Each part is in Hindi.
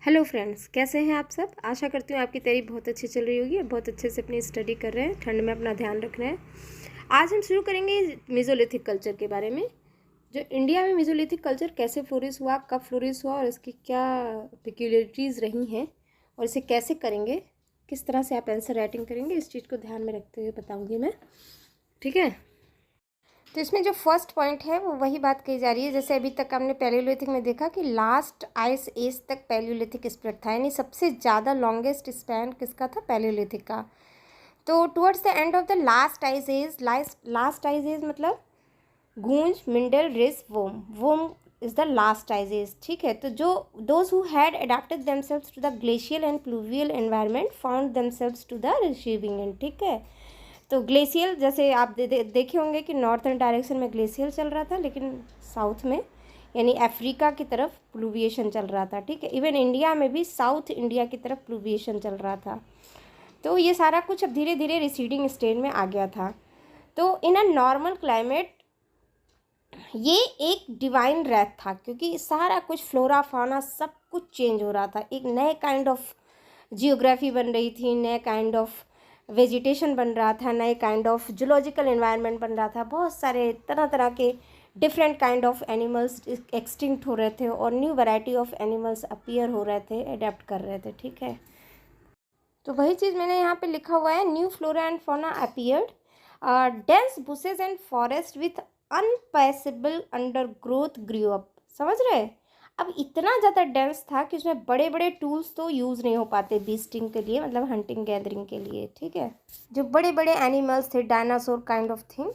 हेलो फ्रेंड्स, कैसे हैं आप सब। आशा करती हूँ आपकी तैयारी बहुत अच्छी चल रही होगी और बहुत अच्छे से अपनी स्टडी कर रहे हैं। ठंड में अपना ध्यान रख रहे हैं। आज हम शुरू करेंगे मेसोलिथिक कल्चर के बारे में। जो इंडिया में मेसोलिथिक कल्चर कैसे फ्लोरिश हुआ, कब फ्लोरिश हुआ और इसकी क्या पिक्यूलियरिटीज़ रही हैं और इसे कैसे करेंगे, किस तरह से आप आंसर राइटिंग करेंगे, इस चीज़ को ध्यान में रखते हुए बताऊँगी मैं। ठीक है, तो इसमें जो फर्स्ट पॉइंट है वो वही बात कही जा रही है जैसे अभी तक हमने पैलियोलिथिक में देखा कि लास्ट आइस एज तक पैलियोलिथिक स्प्रेड था, यानी सबसे ज़्यादा लॉन्गेस्ट स्पैन किसका था, पैलियोलिथिक का। तो towards the end of the last ice age मतलब Gunz, Mindel, Riss, Wurm is the last ice age. ठीक है, तो जो those who had adapted themselves to the glacial and pluvial environment found themselves to the receiving end. ठीक है, तो ग्लेशियल जैसे आप देखे होंगे कि नॉर्थर्न डायरेक्शन में ग्लेशियल चल रहा था, लेकिन साउथ में यानी अफ्रीका की तरफ प्लूविएशन चल रहा था। ठीक है, इवन इंडिया में भी साउथ इंडिया की तरफ प्लूविएशन चल रहा था। तो ये सारा कुछ अब धीरे धीरे रिसीडिंग स्टेज में आ गया था। तो इन अ नॉर्मल क्लाइमेट ये एक डिवाइन रेथ था, क्योंकि सारा कुछ फ्लोरा फाना सब कुछ चेंज हो रहा था। एक नए काइंड ऑफ जियोग्राफी बन रही थी, नए काइंड ऑफ वेजिटेशन बन रहा था, नए काइंड ऑफ जूलॉजिकल एनवायरनमेंट बन रहा था। बहुत सारे तरह तरह के different kind of animals extinct हो रहे थे और new variety of animals appear हो रहे थे, अडेप्ट कर रहे थे। ठीक है, तो वही चीज़ मैंने यहाँ पे लिखा हुआ है, new flora and fauna appeared, dense bushes and forest with unpassable undergrowth grew up. समझ रहे, अब इतना ज़्यादा डेंस था कि उसमें बड़े बड़े टूल्स तो यूज़ नहीं हो पाते बीस्टिंग के लिए, मतलब हंटिंग गैदरिंग के लिए। ठीक है, जो बड़े बड़े एनिमल्स थे, डायनासोर काइंड ऑफ थिंग,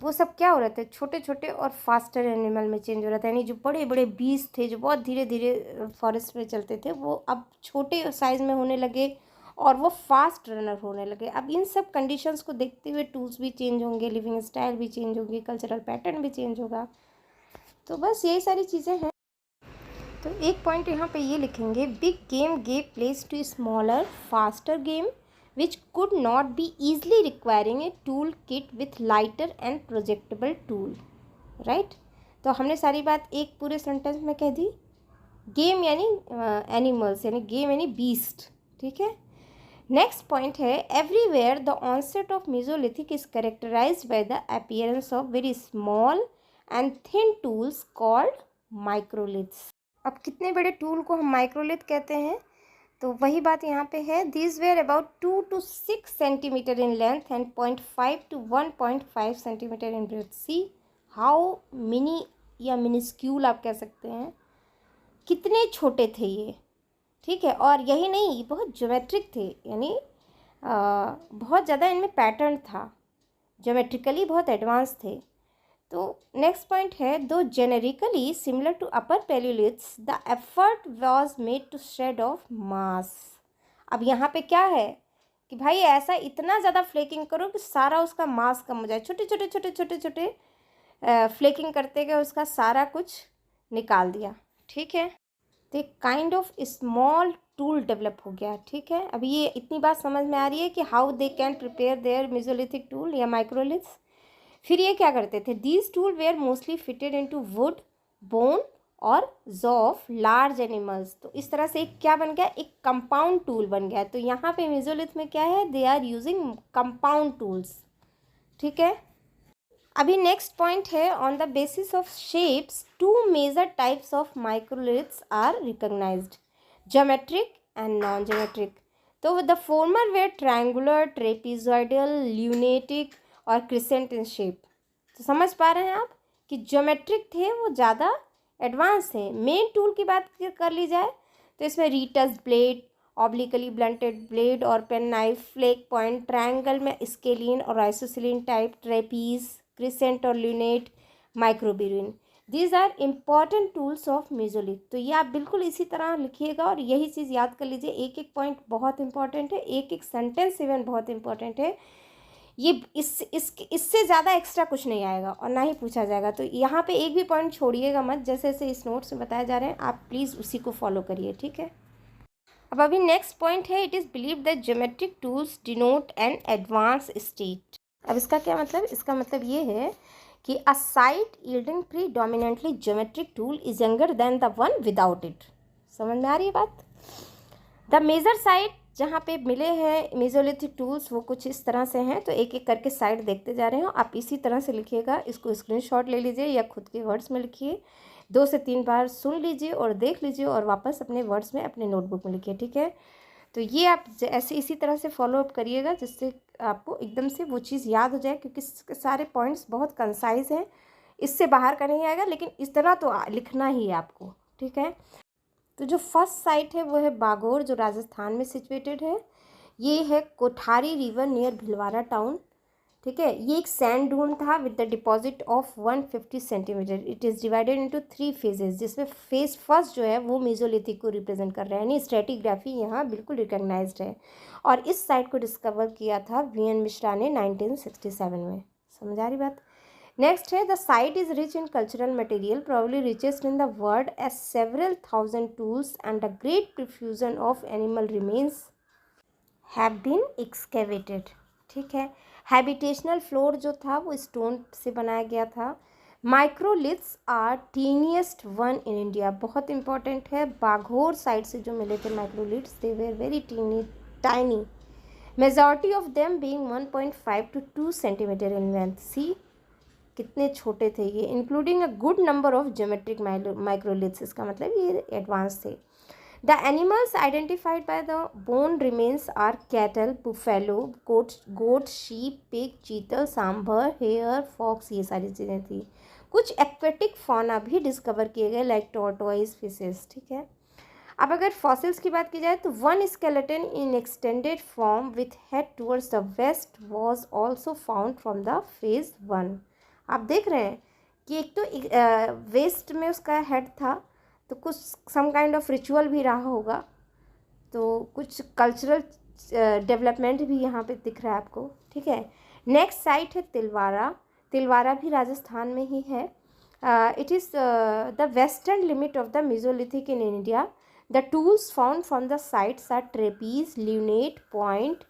वो सब क्या हो रहे थे, छोटे छोटे और फास्टर एनिमल में चेंज हो रहा था। यानी जो बड़े बड़े बीस्ट थे जो बहुत धीरे धीरे फॉरेस्ट में चलते थे, वो अब छोटे साइज में होने लगे और वो फास्ट रनर होने लगे। अब इन सब कंडीशंस को देखते हुए टूल्स भी चेंज होंगे, लिविंग स्टाइल भी चेंज होगी, कल्चरल पैटर्न भी चेंज होगा। तो बस यही सारी चीज़ें हैं। तो एक पॉइंट यहाँ पे ये लिखेंगे, big game gave place to smaller faster game which could not be easily requiring a tool kit with lighter and projectable tool. Right, तो हमने सारी बात एक पूरे सेंटेंस में कह दी। गेम यानी एनिमल्स, यानी गेम यानी बीस्ट। ठीक है, नेक्स्ट पॉइंट है, everywhere the onset of Mesolithic is characterised by the appearance of very small and thin tools called microliths. अब कितने बड़े टूल को हम माइक्रोलिथ कहते हैं, तो वही बात यहाँ पे है। These were about 2 to 6 centimetre in length and 0.5 to 1.5 centimetre in breadth. See how mini या मिनिस्क्यूल आप कह सकते हैं, कितने छोटे थे ये। ठीक है, और यही नहीं, ये बहुत ज्योमेट्रिक थे, यानी बहुत ज़्यादा इनमें पैटर्न था, ज्योमेट्रिकली बहुत एडवांस थे। तो नेक्स्ट पॉइंट है, though generically similar to upper palaeoliths the effort was made to shed off mass. अब यहाँ पे क्या है कि भाई ऐसा इतना ज़्यादा फ्लेकिंग करो कि सारा उसका मास कम हो जाए, छोटे छोटे छोटे छोटे छोटे फ्लेकिंग करते गए, उसका सारा कुछ निकाल दिया। ठीक है, तो एक kind of small tool develop हो गया। ठीक है, अब ये इतनी बात समझ में आ रही है कि how they can prepare their mesolithic tool या माइक्रोलिथ्स। फिर ये क्या करते थे, these tool were mostly fitted into wood, bone और जॉ ऑफ लार्ज एनिमल्स। तो इस तरह से एक क्या बन गया, एक कंपाउंड टूल बन गया। तो यहाँ पे मेसोलिथ में क्या है, they are using compound tools. ठीक है, अभी नेक्स्ट पॉइंट है, on the basis of shapes 2 major types of microliths are recognised, geometric and non geometric. तो the former were triangular, trapezoidal, lunatic और क्रिसेंट इन शेप। तो समझ पा रहे हैं आप कि ज्योमेट्रिक थे वो ज़्यादा एडवांस थे। मेन टूल की बात कर ली जाए तो इसमें रीटस ब्लेड, ऑब्लिकली ब्लंटेड ब्लेड और pen knife, flake point, triangle में स्केलिन और आइसोसिलिन टाइप, ट्रेपीज, क्रिसेंट और lunate, microburin, these are important tools of Mesolith. तो ये आप बिल्कुल इसी तरह लिखिएगा और यही चीज़ याद कर लीजिए। एक एक पॉइंट बहुत इंपॉर्टेंट है, एक एक सेंटेंस इवन बहुत इंपॉर्टेंट है। ये इससे ज़्यादा एक्स्ट्रा कुछ नहीं आएगा और ना ही पूछा जाएगा। तो यहाँ पे एक भी पॉइंट छोड़िएगा मत, जैसे जैसे इस नोट्स में बताए जा रहे हैं आप प्लीज़ उसी को फॉलो करिए। ठीक है, अब अभी नेक्स्ट पॉइंट है, it is believe that geometric tools denote an advance state. अब इसका क्या मतलब, इसका मतलब ये है कि a site yielding predominantly geometric tool is younger than the one without it. समझ में आ रही है बात। द मेजर साइट जहाँ पे मिले हैं मेसोलिथिक टूल्स वो कुछ इस तरह से हैं, तो एक एक करके साइट देखते जा रहे हैं। आप इसी तरह से लिखिएगा, इसको स्क्रीनशॉट ले लीजिए या खुद के वर्ड्स में लिखिए, 2 से 3 बार सुन लीजिए और देख लीजिए और वापस अपने वर्ड्स में अपने नोटबुक में लिखिए, ठीक है। तो ये आप ऐसे इसी तरह से फॉलो अप करिएगा जिससे आपको एकदम से वो चीज़ याद हो जाए, क्योंकि सारे पॉइंट्स बहुत कंसाइज हैं, इससे बाहर का नहीं आएगा, लेकिन इस तरह तो लिखना ही है आपको, ठीक है। तो जो फर्स्ट साइट है वो है बागोर, जो राजस्थान में सिचुएटेड है। ये है Kothari river near Bhilwara town, ठीक है। ये एक सैंड डून था with the deposit of 150 centimetre. It is divided into 3 phases, जिसमें फेज फर्स्ट जो है वो मेसोलिथिक को रिप्रेजेंट कर रहा है, यानी स्ट्रेटिग्राफी यहाँ बिल्कुल रिकॉग्नाइज्ड है। और इस साइट को डिस्कवर किया था वीएन मिश्रा ने 1967 में। समझ आ रही बात। नेक्स्ट है the site is rich in cultural material, probably richest in the world, as several thousand tools and a great profusion of animal remains have been excavated, ठीक है। हैबिटेशनल फ्लोर जो था वो स्टोन से बनाया गया था। Microliths are tiniest one in India, बहुत इंपॉर्टेंट है। बाघोर साइड से जो मिले थे microliths, they were very tiny, majority of them being 1.5 to 2 centimetre in length. See कितने छोटे थे ये, including a good number of geometric microliths, इसका मतलब ये एडवांस थे। The animals identified by the bone remains are cattle, buffalo, goat, sheep, pig, chital, sambar, hair, fox, ये सारी चीज़ें थी। कुछ एक्वेटिक फॉना भी डिस्कवर किए गए लाइक टॉर्टोइज, फिशेस, ठीक है। अब अगर फॉसिल्स की बात की जाए तो one skeleton in extended form with head towards the west was also found from the phase 1। आप देख रहे हैं कि एक तो वेस्ट में उसका हेड था, तो कुछ सम काइंड ऑफ रिचुअल भी रहा होगा, तो कुछ कल्चरल डेवलपमेंट भी यहाँ पे दिख रहा है आपको, ठीक है। नेक्स्ट साइट है तिलवारा। तिलवारा भी राजस्थान में ही है। It is the western limit of the Mesolithic in India. The tools found from the sites are trapeze, lunate, point,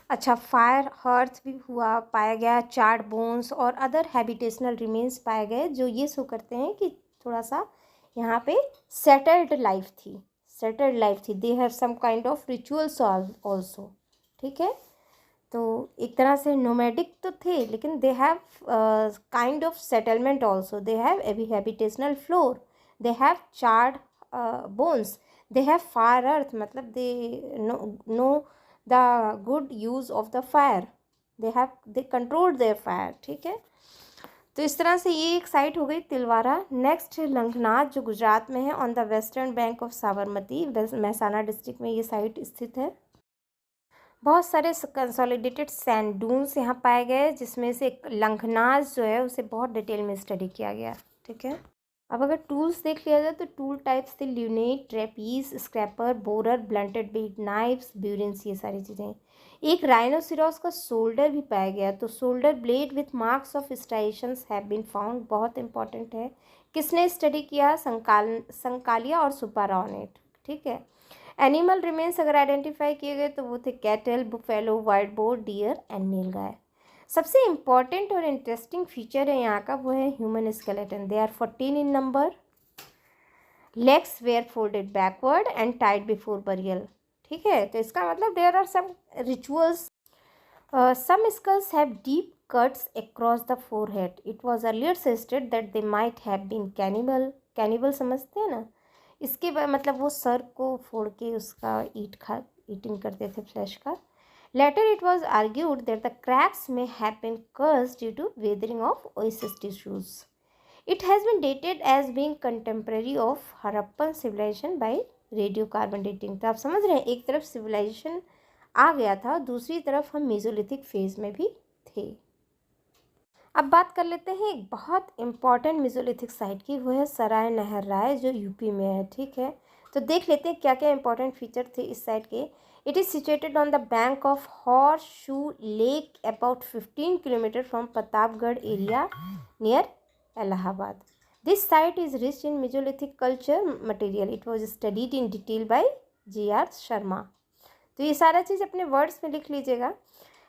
अच्छा, फायर हर्थ भी हुआ पाया गया, चार्ड बोन्स और अदर हैबिटेशनल रिमेन्स पाए गए, जो ये शो करते हैं कि थोड़ा सा यहाँ पे सेटल्ड लाइफ थी। They have some kind of rituals also, ठीक है। तो एक तरह से नोमैडिक तो थे, लेकिन they have kind of settlement also. They have habitational floor, they have charred bones, they have fire hearth, मतलब they know the good use of the fire, they controlled their fire, ठीक है। तो इस तरह से ये एक साइट हो गई तिलवारा। नेक्स्ट है लंघनाथ, जो गुजरात में है, on the western bank of Sabarmati, Mehsana district में ये साइट स्थित है। बहुत सारे कंसोलिडेटेड सैंड डून्स यहाँ पाए गए, जिसमें से लंघनाथ जो है उसे बहुत डिटेल में स्टडी किया गया, ठीक है। अब अगर टूल्स देख लिया जाए तो टूल टाइप्स थे lunate, trapeze, scraper, borer, blunted bit knives, burins, ये सारी चीज़ें। एक राइनोसिरोस का शोल्डर भी पाया गया, तो shoulder blade with marks of striations have been found, बहुत इंपॉर्टेंट है। किसने स्टडी किया? संकालिया और सुब्बाराव ने, ठीक है। एनिमल रिमेन्स अगर आइडेंटिफाई किए गए तो वो थे cattle, buffalo, wild boar, deer and nilgai. सबसे इम्पॉर्टेंट और इंटरेस्टिंग फीचर है यहाँ का, वो है human skeleton. They are 14 in number, legs were folded backward and tied before burial, ठीक है। तो इसका मतलब there are some rituals. Some skulls have deep cuts across the forehead. It was earlier suggested that they might have been cannibal समझते हैं ना, इसके मतलब वो सर को फोड़ के उसका ईटिंग करते थे फ्लैश का। Later it was argued that the cracks may have been caused due to weathering of osseous tissues. It has been dated as being contemporary of Harappan civilization by radiocarbon dating. तो आप समझ रहे हैं, एक तरफ civilization आ गया था, दूसरी तरफ हम मेसोलिथिक फेज में भी थे। अब बात कर लेते हैं एक बहुत इम्पॉर्टेंट मेसोलिथिक साइट की, वो है सराय नहर राय, जो यूपी में है, ठीक है। तो देख लेते हैं क्या क्या इंपॉर्टेंट फीचर थे इस साइट के। It is situated on the bank of Horseshoe Lake, about 15 km from Pratapgarh area near Allahabad. This site is rich in Mesolithic culture material. It was studied in detail by G.R. Sharma. तो ये सारा चीज़ अपने वर्ड्स में लिख लीजिएगा।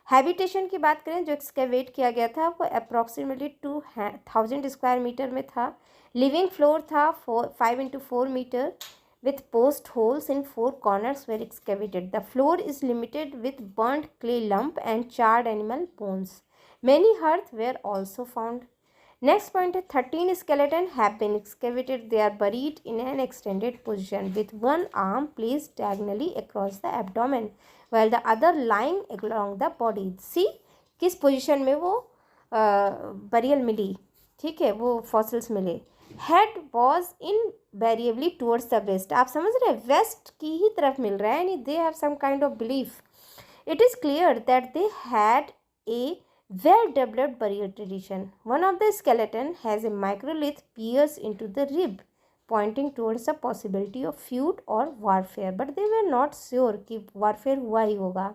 हैबिटेशन की बात करें जो एक्सकेवेट किया गया था वो अप्रॉक्सीमेटली 2000 स्क्वायर मीटर में था। लिविंग फ्लोर था 5 into 4 metre with post holes in 4 corners were excavated. The floor is limited with burnt clay lump and charred animal bones. Many hearths were also found. Next point is 13 skeletons have been excavated. They are buried in an extended position with one arm placed diagonally across the abdomen while the other lying along the body. See किस पोजीशन में वो बरियल मिली, ठीक है, वो फॉसिल्स मिले। Head was invariably towards the west, आप समझ रहे हैं, वेस्ट की ही तरफ मिल रहा है, यानी they have some kind of belief. It is clear that they had a well-developed burial tradition. One of the skeleton has a microlith pierced into the rib, pointing towards the possibility of feud or warfare. But they were not sure कि warfare हुआ ही होगा.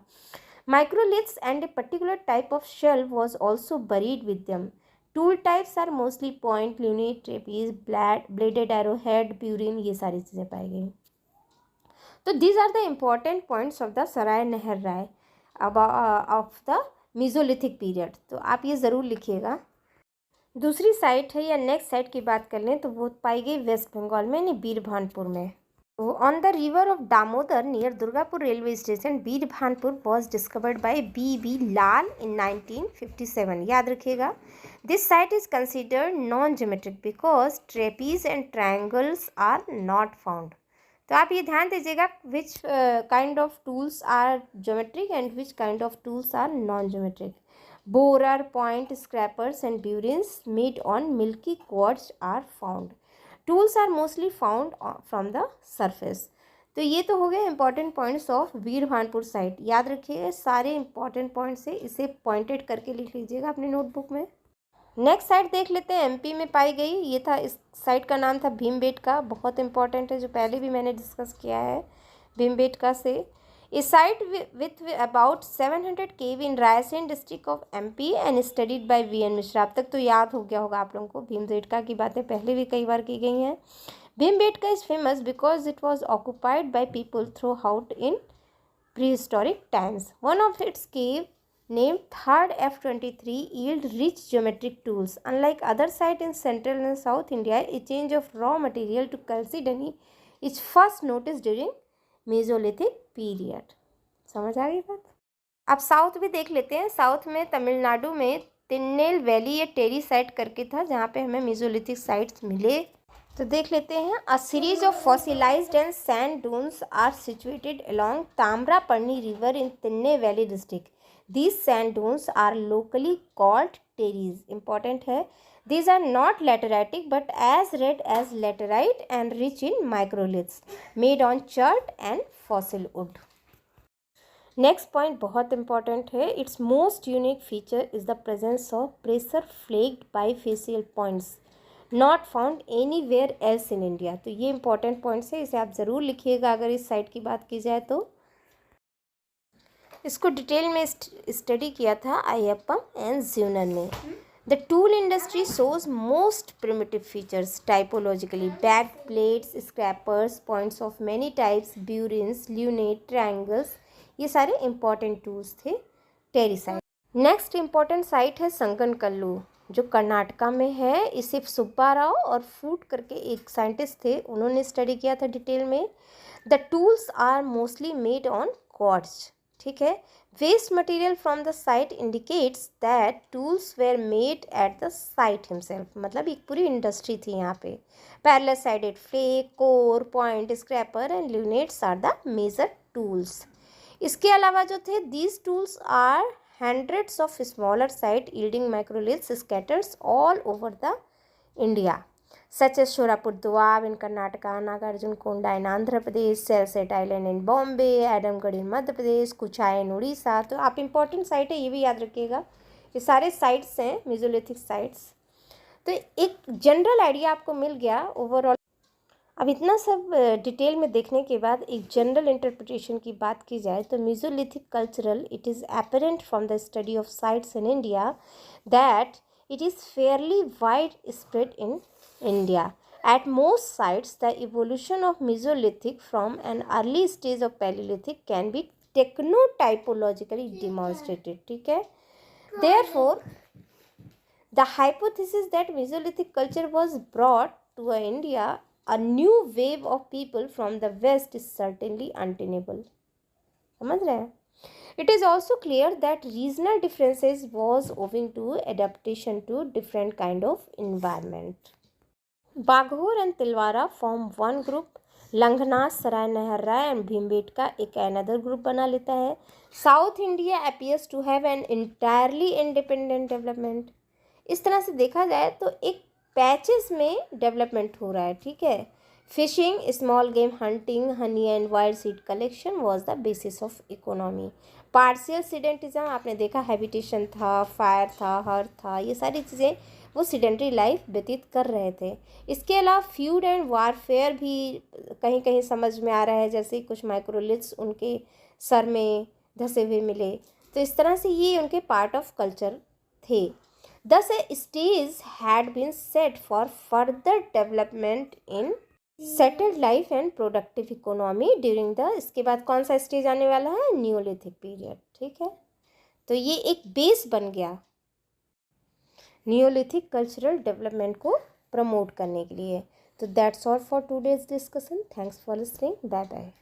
Microliths and a particular type of shell was also buried with them. Tool types are mostly point, lunate, trapeze, bladed arrowhead, burin, ये सारी चीज़ें पाई गई। तो these are the important points of the Sarai Nehar Rai of the Mesolithic period, तो आप ये ज़रूर लिखिएगा। दूसरी साइट है या नेक्स्ट साइट की बात कर लें तो वो पाई गई वेस्ट बंगाल में, यानी बीरभानपुर में। तो on the river of Damodar near Durgapur railway station Birbhanpur was discovered by B Lal in 1957। याद रखिएगा, this site is considered non geometric because trapeze and triangles are not found. तो आप ये ध्यान दीजिएगा which kind of tools are geometric and which kind of tools are non geometric. Borer, point, scrapers and burins made on milky quartz are found. Tools are mostly found from the surface. तो ये तो हो गए important points of Birbhanpur site. याद रखिए सारे इंपॉर्टेंट पॉइंट्स से इसे पॉइंटेड करके लिख लीजिएगा अपने नोटबुक में। नेक्स्ट साइट देख लेते हैं, एमपी में पाई गई। ये था, इस साइट का नाम था भीमबेटका, बहुत इंपॉर्टेंट है, जो पहले भी मैंने डिस्कस किया है भीमबेटका से। इस site with about 700 cave in Raisen district of MP and studied by VN Mishra. अब तक तो याद हो गया होगा आप लोगों को, भीमबेटका की बातें पहले भी कई बार की गई हैं। Bhimbetka is famous because it was occupied by people through out in prehistoric times. One of its cave named Third F23 yield rich geometric tools. Unlike other sites in central and south India, a change of raw material to chalcedony is first noticed during Mesolithic period. समझ आ गई बात? अब साउथ भी देख लेते हैं। साउथ में तमिलनाडु में तिन्नेल वैली या टेरी साइट करके था जहाँ पे हमें मेसोलिथिक साइट्स मिले। तो देख लेते हैं। A series of fossilised and sand dunes are situated along Tamraparni river in Tinnevelly district. These sand dunes are locally called terries. Important है, these are not lateritic but as red as laterite and rich in microliths made on chert and fossil wood. Next point बहुत important है, its most unique feature is the presence of pressure flaked bifacial points not found anywhere else in India. तो ये important points है, इसे आप ज़रूर लिखिएगा अगर इस साइट की बात की जाए तो। इसको डिटेल में स्टडी किया था अयप्पम एंड ज्यूनन ने। The tool industry shows most primitive features typologically, back plates, scrapers, points of many types, burins, lunate, triangles, ये सारे इंपॉर्टेंट टूल्स थे Teri site. Next important site है संगनकल्लू जो कर्नाटका में है। इसे सुब्बा राव और फूट करके एक साइंटिस्ट थे, उन्होंने स्टडी किया था डिटेल में। The tools are mostly made on quartz, ठीक है। Waste material from the site indicates that tools were made at the site himself, मतलब एक पूरी इंडस्ट्री थी यहाँ पे। Parallel sided flake, core, point, scraper and lunates are the major tools. इसके अलावा जो थे these tools are hundreds of smaller site yielding microliths scatters all over the India such as Shorapur Doab in Karnataka, Nagarjunakonda in Andhra Pradesh, Salsette Island in Bombay, Adamgarh in Madhya Pradesh, Kuchai in Orissa. तो आप इम्पोर्टेंट साइट है ये भी याद रखिएगा, ये सारे साइट्स हैं मेसोलिथिक साइट्स। तो एक जनरल आइडिया आपको मिल गया ओवरऑल। अब इतना सब डिटेल में देखने के बाद एक जनरल इंटरप्रिटेशन की बात की जाए तो Mesolithic cultural, it is apparent from the study of sites in India that it is fairly widespread in India. At most sites, the evolution of Mesolithic from an early stage of Paleolithic can be technotypologically demonstrated, ठीक है। Therefore the hypothesis that Mesolithic culture was brought to India a new wave of people from the west is certainly untenable. समझ रहे हैं। It is also clear that regional differences was owing to adaptation to different kind of environment. Baghor and Tilwara form one group. Langnaas, Sarai Nehra and Bhimbetka एक another group बना लेता है. South India appears to have an entirely independent development. इस तरह से देखा जाए तो एक पैचेस में डेवलपमेंट हो रहा है, ठीक है। Fishing, small game hunting, honey and wild seed collection was the basis of economy. Partial sedentism आपने देखा, हैबिटेशन था, फायर था, हर्थ था, ये सारी चीज़ें वो सीडेंट्री लाइफ व्यतीत कर रहे थे। इसके अलावा फ्यूड एंड वारफेयर भी कहीं कहीं समझ में आ रहा है, जैसे कुछ माइक्रोलिथ्स उनके सर में धसे हुए मिले, तो इस तरह से ये उनके पार्ट ऑफ कल्चर थे। Thus, a stage had been set for further development in settled life and productive economy during the, इसके बाद कौन सा स्टेज आने वाला है, न्यूलिथिक पीरियड, ठीक है। तो ये एक बेस बन गया न्यूलिथिक कल्चरल डेवलपमेंट को प्रमोट करने के लिए। तो that's all for today's discussion. Thanks for listening. Bye bye.